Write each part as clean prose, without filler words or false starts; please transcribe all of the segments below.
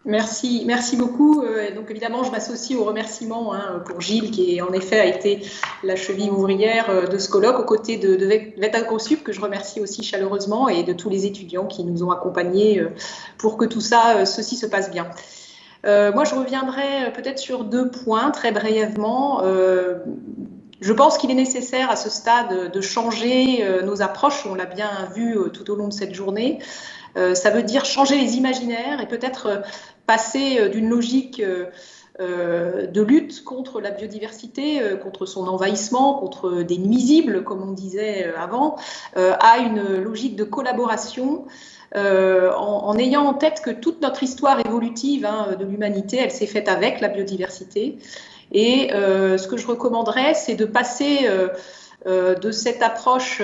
Merci beaucoup. Donc évidemment, je m'associe aux remerciements pour Gilles, qui en effet a été la cheville ouvrière de ce colloque, aux côtés de VET AgroSup, que je remercie aussi chaleureusement, et de tous les étudiants qui nous ont accompagnés pour que tout ça, ceci se passe bien. Moi, je reviendrai peut-être sur 2 points très brièvement. Je pense qu'il est nécessaire à ce stade de changer nos approches, on l'a bien vu tout au long de cette journée. Ça veut dire changer les imaginaires et peut-être passer d'une logique de lutte contre la biodiversité, contre son envahissement, contre des nuisibles, comme on disait avant, à une logique de collaboration en ayant en tête que toute notre histoire évolutive de l'humanité, elle s'est faite avec la biodiversité. Et ce que je recommanderais, c'est de passer de cette approche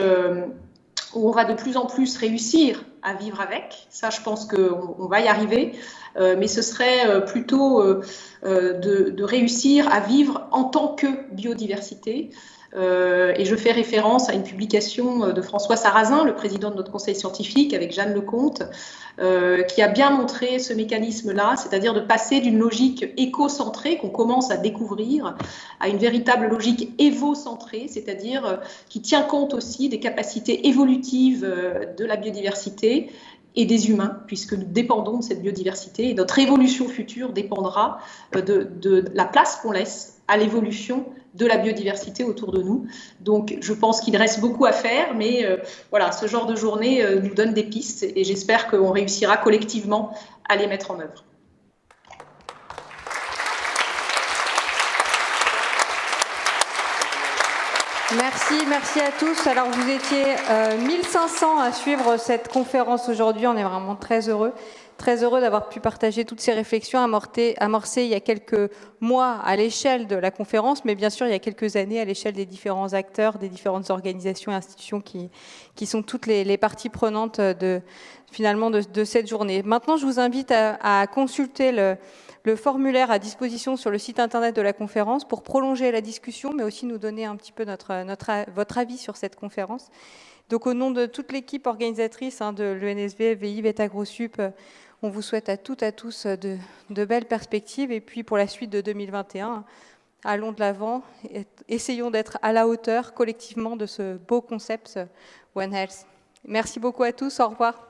où on va de plus en plus réussir à vivre avec. Ça, je pense qu'on va y arriver. Mais ce serait plutôt de réussir à vivre en tant que biodiversité. Et je fais référence à une publication de François Sarrazin, le président de notre conseil scientifique, avec Jeanne Lecomte, qui a bien montré ce mécanisme-là, c'est-à-dire de passer d'une logique éco-centrée qu'on commence à découvrir à une véritable logique évo-centrée, c'est-à-dire qui tient compte aussi des capacités évolutives de la biodiversité et des humains, puisque nous dépendons de cette biodiversité, et notre évolution future dépendra de la place qu'on laisse à l'évolution de la biodiversité autour de nous. Donc, je pense qu'il reste beaucoup à faire, mais voilà, ce genre de journée nous donne des pistes, et j'espère qu'on réussira collectivement à les mettre en œuvre. Merci à tous. Alors, vous étiez 1500 à suivre cette conférence aujourd'hui. On est vraiment très heureux d'avoir pu partager toutes ces réflexions amorcées il y a quelques mois à l'échelle de la conférence, mais bien sûr il y a quelques années à l'échelle des différents acteurs, des différentes organisations et institutions qui sont toutes les parties prenantes finalement de cette journée. Maintenant, je vous invite à consulter le formulaire à disposition sur le site internet de la conférence pour prolonger la discussion, mais aussi nous donner un petit peu votre avis sur cette conférence. Donc au nom de toute l'équipe organisatrice de l'ENSV, VI, VET AgroSup, on vous souhaite à toutes et à tous de belles perspectives. Et puis pour la suite de 2021, allons de l'avant, essayons d'être à la hauteur collectivement de ce beau concept One Health. Merci beaucoup à tous, au revoir.